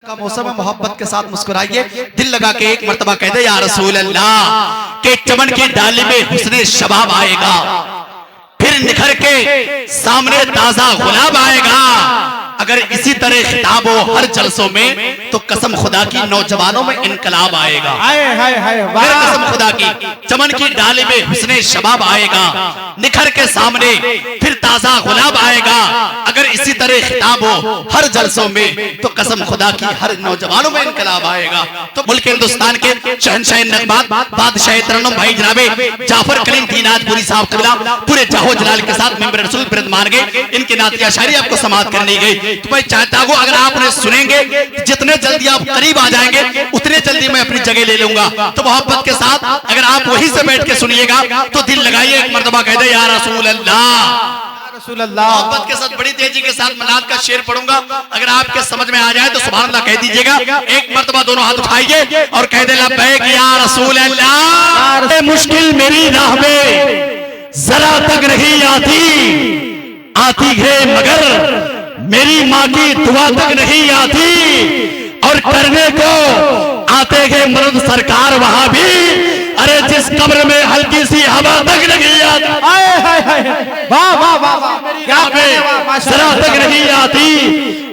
का मौसम है, मोहब्बत के साथ मुस्कुराइए, दिल लगा के एक मर्तबा कह दे या रसूल अल्लाह के चमन की डाली में हुस्ने शबाब आएगा, फिर निखर के सामने ताजा गुलाब आएगा। अगर इसी तरह खिताब हो हर जलसों में तो कसम खुदा की नौजवानों में इनकलाब आएगा। कसम खुदा की चमन की डाली में हुस्ने शबाब आएगा, निखर के सामने फिर ताजा गुलाब आएगा। अगर इसी तरह खिताब हो हर जलसों में तो कसम खुदा की हर नौजवानों में इनकलाब आएगा। तो मुल्क हिंदुस्तान के शहंशाह नगमात बादशाह तरन्नुम भाई जनाबे जाफर कलीम दीनाजपुरी साहब कबीला पूरे जाहो जलाल के साथ मेंबर रसूल बिरदमान गए, इनके नातिया शायरी आपको समाप्त करनी गई। तो मैं चाहता हूं अगर आप उन्हें सुनेंगे, जितने जल्दी आप करीब आ जाएंगे उतने जल्दी मैं अपनी जगह ले लूंगा। तो मोहब्बत के साथ अगर आप वहीं से बैठ के सुनिएगा तो दिल लगाइए, एक मर्तबा कह दे या रसूल अल्लाह। मोहब्बत के साथ बड़ी तेजी के साथ मनात का शेर पढ़ूंगा, अगर आपके समझ में आ जाए तो सुभान अल्लाह कह दीजिएगा। एक मर्तबा दोनों हाथ उठाइए और कह दे लब्बैक या रसूल अल्लाह। मुश्किल मेरी राह में जरा तक नहीं आती है मगर मेरी माँ की दुआ तक नहीं आती, और करने को आते हैं मर्द सरकार वहां भी, अरे जिस कब्र में हल्की सी हवा तक नहीं आती, वाह वाह वाह जरा तक नहीं आती,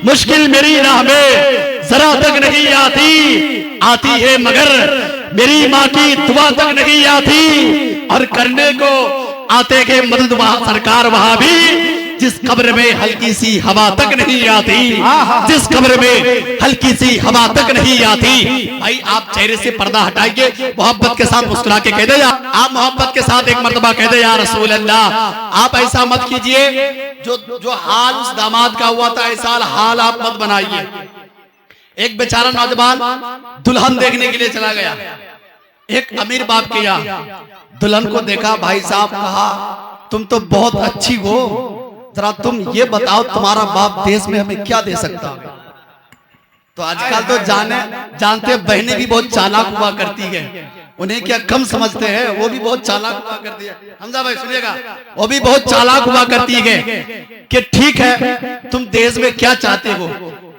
मुश्किल मेरी राह में जरा तक नहीं आती है मगर मेरी माँ की दुआ तक नहीं आती, और करने को आते हैं मर्द वहां सरकार वहां भी, जिस कब्र में हल्की सी हवा तक नहीं आती, जिस कब्र में हल्की सी हवा तक नहीं आती। भाई आप चेहरे से पर्दा हटाइए, मोहब्बत के साथ मुस्कुरा के कह दे, आप मोहब्बत के साथ एक मर्तबा कह दे या रसूल अल्लाह। आप ऐसा मत कीजिए जो हाल उस दामाद का हुआ था, ऐसा हाल आप मत बनाइए। एक बेचारा नौजवान दुल्हन देखने के लिए चला गया, एक अमीर बाप के यहाँ दुल्हन को देखा, भाई साहब कहा तुम तो बहुत अच्छी हो, जरा तुम ये बताओ तुम्हारा बाप देश में हमें क्या दे सकता है। तो आजकल तो जानते बहनें भी बहुत चालाक हुआ करती है, उन्हें क्या कम समझते हैं, वो भी बहुत चालाक हुआ करती है। हमजा भाई सुनिएगा, वो भी बहुत चालाक हुआ करती है कि ठीक है तुम देश में क्या चाहते हो,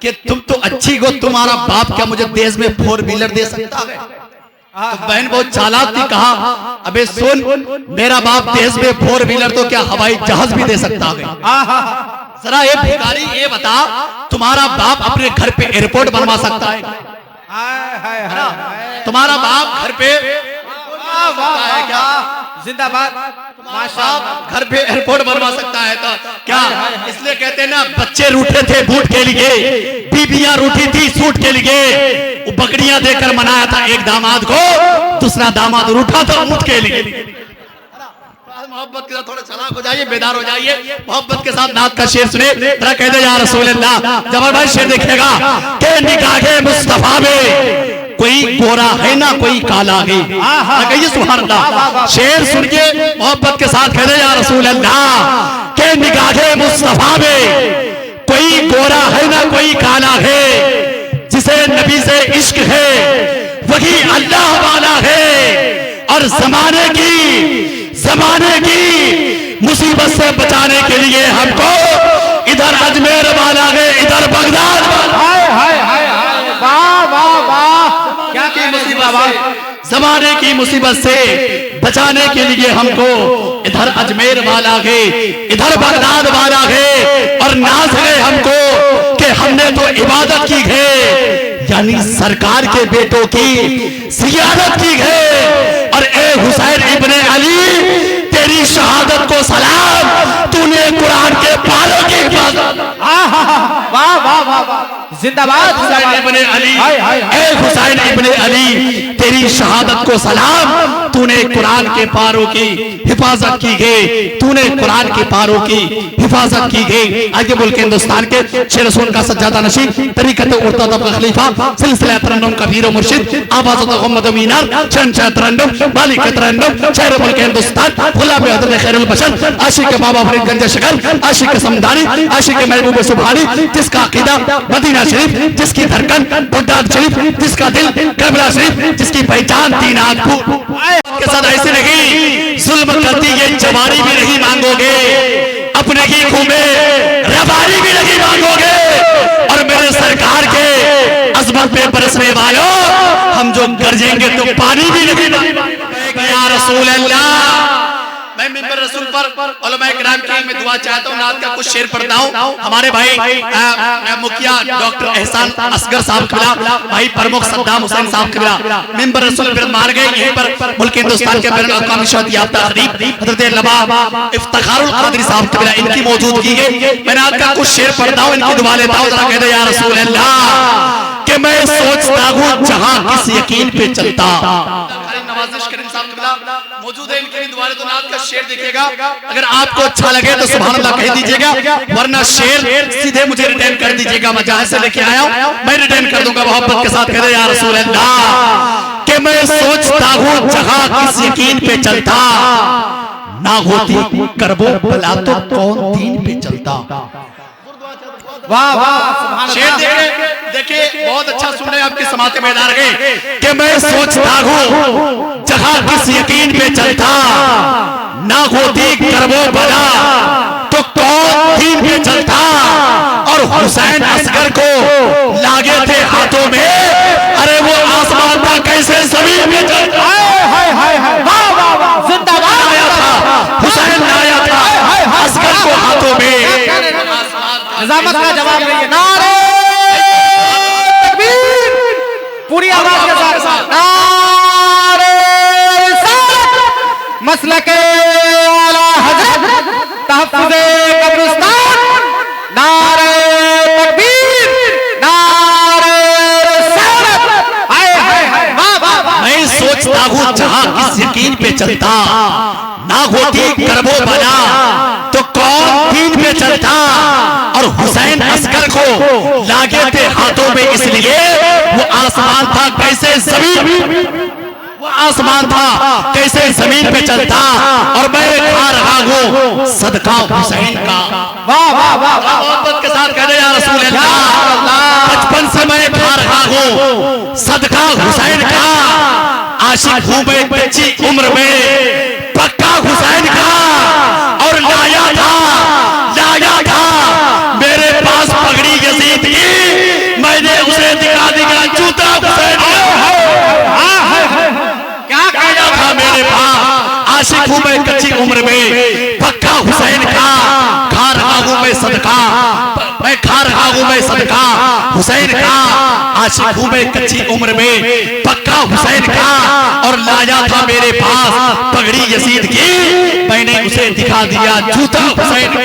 कि तुम तो अच्छी हो, तुम्हारा बाप क्या मुझे देश में 4 व्हीलर दे सकता है। तो बहन बहुत चालाक थी, कहा अबे सुन, मेरा बाप देश में 4 व्हीलर तो क्या हवाई जहाज भी दे सकता है। जरा ये भिखारी ये बता, तुम्हारा बाप अपने घर पे एयरपोर्ट बनवा सकता है? तुम्हारा बाप घर पे क्या जिंदाबाद घर पे एयरपोर्ट बनवा सकता है? तो क्या इसलिए कहते हैं ना, बच्चे रूठे थे बूट के लिए, बीबियां रूठी थी सूट के लिए, वो बकरियां देकर मनाया था एक दामाद को, दूसरा दामाद रूठा था ऊंट के लिए। मोहब्बत के साथ थोड़ा चालाक हो जाइए, बेदार हो जाइए, मोहब्बत के साथ नात का शेर सुने, जरा कह दे या रसूल अल्लाह। जबरदस्त शेर देखिएगा कि निगाहे मुस्तफा में कोई गोरा है ना कोई काला है, कहिए सुभान अल्लाह। शेर सुनिए मोहब्बत के साथ कह दे या रसूल अल्लाह के निगाहे मुस्तफा में कोई गोरा है ना कोई काला है, जिसे नबी से इश्क है वही अल्लाह वाला है, और जमाने की मुसीबत से बचाने के लिए हमको इधर अजमेर वाला है, इधर बगदाद वाला। वाह वाह वाह, क्या की मुसीबत, जमाने की मुसीबत से बचाने के लिए हमको इधर अजमेर वाला है, इधर बगदाद वाला है, और नाज है हमको कि हमने तो इबादत की है, यानी सरकार के बेटों की सियादत की है। और ए हुसैन इब्ने अली तेरी शहादत को सलाम, तूने कुरान के पारों की हिफाजत। वाह वाह वाह जिंदाबाद हुसैन इब्ने अली, ए हुसैन इब्ने अली तेरी शहादत को सलाम, तूने कुरान के पारों की हिफाजत की गई, तूने कुरान के पारों की हिफाजत की गई। आगे मुल्क हिंदुस्तान के शेर रसूल का सज्जादा नशीं, तरीक़त उर्तद खलीफा, सिलसिला तरन्नुम का पीर मुर्शिद, आवाज़ मोहम्मद मीनार, शहंशाह तरन्नुम, मालिक तरन्नुम, शेर मुल्क हिंदुस्तान, गुलाम हज़रत खैरुल बशर, आशिक बाबा फरीद गंज शकर, आशिक समदानी, आशिक महबूब सुभानी, जिसका अकीदा मदीना शरीफ, जिसकी धड़कन बगदाद शरीफ, जिसका दिल करबला शरीफ, जिसकी पहचान दीनाजपुर के साथ ऐसे नहीं जुल्म करती ये जवानी भी नहीं मांगोगे, अपने ही खून में रवानी भी नहीं मांगोगे, और मेरे सरकार के आसमान पे बरसने वालों, हम जो गरजेंगे तो पानी भी लगेगा। या रसूल अल्लाह, मैं मिंबर रसूल पर उलमा किराम की मैं दुआ चाहता हूँ, नात का कुछ शेर पढ़ता हूँ। हमारे भाई मुखिया डॉक्टर एहसान असगर साहब किबला, भाई प्रमुख सद्दाम हुसैन साहब किबला मिंबर रसूल पर मार गए। यहीं पर मुल्क हिंदुस्तान के बैनुल अक़वामी शोहरत याफ्ता खतीब हज़रत लबा इफ्तिखारुल क़ादरी साहब किबला, इनकी मौजूदगी है। मैं नात का कुछ शेर पढ़ता हूँ, इनकी दुआ लेता हूँ। जरा कह दे या रसूल अल्लाह कि मैं सोचता हूँ जहां किस यकीन पे चलता। नवाज़िश करीम साहब किबला मौजूद है, इनके द्वारे तो नात का शेर देखिएगा। अगर आपको अच्छा लगे तो सुभान अल्लाह कह दीजिएगा, वरना शेर सीधे मुझे रिटर्न कर दीजिएगा। मैं जहां से लेके आया हूं मैं रिटर्न कर दूंगा मोहब्बत के साथ। कह दे या रसूल अल्लाह कि मैं सोचता हूं जहां किस यकीन पे चलता, ना होती करबो भला तो कौन दीन पे चलता। वाह वाह, शेर देखिए बहुत अच्छा सुन रहे हैं आपके समाते मैदान गए कि मैं सोचता हूँ जहां किस यकीन पे चलता, ना होती करबो भला तो कौन दीन पे चलता। और हुसैन असगर को लागे थे हाथों में, अरे वो आसमान था कैसे जमीन पे चलता। वाह वाह वाह, जिंदाबाद आया था हुसैन, आया था असगर को हाथों में। निजामत का जवाब नहीं। नारे तकबीर, पूरी आवाज के साथ नारे रिसालत, मसलके आला हज़रत, तहफ़्फ़ुज़े कब्रिस्तान, नारे तकबीर, नारे रिसालत। हाय हाय हाय, वाह वाह वाह। मैं सोचता हूँ जहां किस यकीन पे चलता, ना होती करबो भला तो कौन दीन पे चलता। और हुसैन असगर को लागे थे हाथों में, इसलिए वो आसमान था कैसे जमीन, वो आसमान था कैसे जमीन पे चलता। और मैं खा रहा हूँ सदका हुसैन का। वाह वाह वाह, मोहब्बत के साथ कह दे या रसूल अल्लाह, बचपन से मैं खा रहा हूँ सदका हुसैन का। आशिक हूँ मैं कच्ची उम्र में पक्का हुसैन का। और लाया था मेरे पास पगड़ी यजीद की, मैंने उसे दिखा दिया जूता हुसैन का। क्या लाया था मेरे पास, आशिक हूँ मैं कच्ची उम्र में पक्का हुसैन का। खा रहा हूँ मैं सदका, मैं खा रहा हूँ मैं सदका हुसैन का। आशिक हूँ मैं कच्ची उम्र में पक्का हुसैन का। और लाया था मेरे पास पगड़ी यजीद की, मैंने उसे दिखा दिया जूता हुसैन का।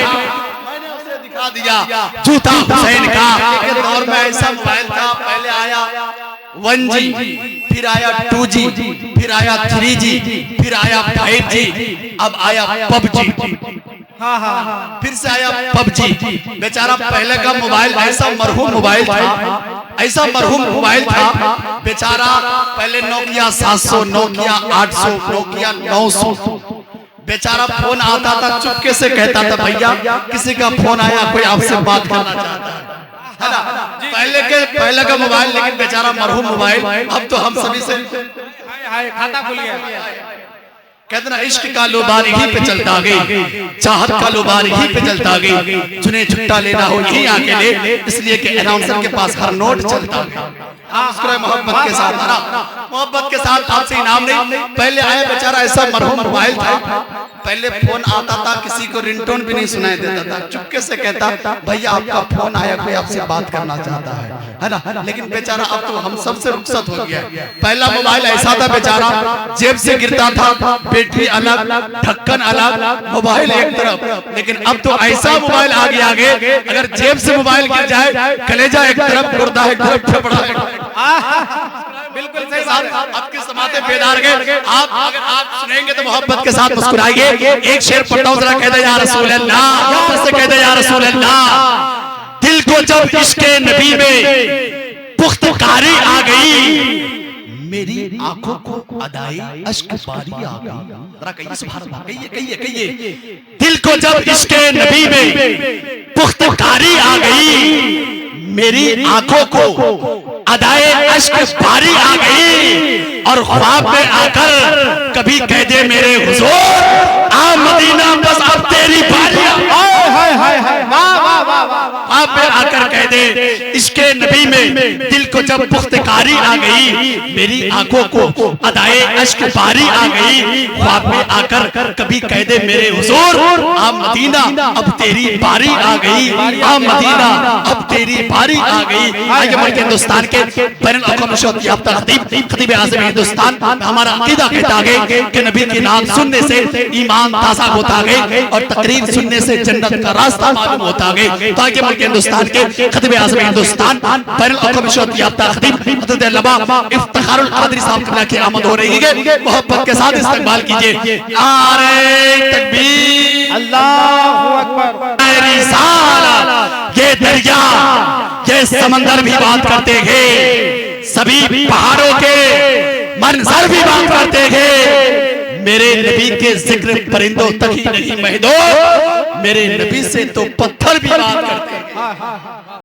मैंने उसे दिखा दिया जूता हुसैन का। एक दौर में ऐसा मोबाइल था, पहले आया 1G, फिर आया 2G, फिर आया 3G, फिर आया 5G, अब आया PUBG। हाँ हाँ हाँ, फिर से आया PUBG। बेचारा पहले का मोबाइल ऐसा मरहूम मोबाइल था, ऐसा मरहूम मोबाइल था बेचारा। पहले नोकिया 700, नोकिया 800, नोकिया 900। बेचारा फोन आता था चुपके से कहता था भैया किसी का फोन आया, कोई आपसे बात करना चाहता है ना। पहले का मोबाइल, लेकिन बेचारा मरहूम मोबाइल। अब तो हम सभी से खाता खुल गया। कहते ना इश्क का लोबार यहीं पे चलता गई, चाहत का लोबार यहीं पे चलता गई। चुने छुट्टा लेना हो यहीं आके ले, इसलिए कि अनाउंसर के पास हर नोट चलता गई। मोहब्बत के साथ ना, मोहब्बत के साथ आपसे इनाम नहीं। पहले आया बेचारा ऐसा मरहूम मोबाइल था, पहले फोन आता था किसी को रिंगटोन भी नहीं सुनाई देता था, चुपके से कहता भैया आपका फोन आया, कोई आपसे बात करना चाहता है ना। लेकिन बेचारा अब तो हम सबसे रुखसत हो गया। पहला मोबाइल ऐसा था बेचारा जेब से गिरता था, बैटरी अलग, ढक्कन अलग, मोबाइल एक तरफ। लेकिन अब तो ऐसा मोबाइल आगे अगर जेब से मोबाइल गिर जाए, कलेजा एक तरफ, गुर्दा एक तरफ, फेफड़ा एक तरफ। बिल्कुल सही बात है। आपके समाते बेदार गए। आप अगर आप सुनेंगे तो मोहब्बत के साथ मुस्कुराइए। एक शेर पढ़ता हूं, जरा कह दे या रसूल अल्लाह, से कह दे या रसूल अल्लाह। दिल को जब इश्क़े नबी में पुख्तकारी आ गई, मेरी आंखों को अदाई अश्क बारी आ गई। जरा कहिए सुभान अल्लाह, कहिए। दिल को जब इश्क़े नबी में पुख्तकारी आ गई, मेरी आंखों को अदाए अश्क बारी आ गई। और ख्वाब में आकर कभी कह दे मेरे हुजूर आ मदीना बस अब तेरी बारी। वाह वाह वाह, आप आप पे आकर कह दे इसके नबी में दिल को जब पुख्तकारी आ गई, मेरी आंखों को अदाए अश्क बारी आ गई, ख्वाब में आकर कभी कह दे मेरे हुजूर आ मदीना अब तेरी बारी आ गई, आ मदीना अब तेरी बारी आ गई। आगे बढ़ के हिंदुस्तान के बैनुल अक़वामी शौकत याफ्ता खतीब आज़म हिंदुस्तान हमारा अकीदा कहता है कि नबी की नाम सुनने से ईमान ताज़ा होता है और तकरीर सुनने से जन्नत का रास्ता मालूम होता है। तो आगे बढ़ के हिंदुस्तान के खतीब आज़म हिंदुस्तान बैनुल अक़वामी शौकत याफ्ता खतीब हज़रत अल्लामा इफ्तिखारुल क़ादरी साहब क़िबला की आमद हो रही है। मोहब्बत के साथ इस्तकबाल कीजिए। नारे तकबीर, अल्लाहु अकबर। रिसालत, ये दरिया ये समंदर भी बात करते हैं, सभी पहाड़ों के मंजर भी बात करते हैं। मेरे नबी के जिक्र परिंदों तक ही नहीं महदो, मेरे नबी से तो पत्थर भी बात करते हैं।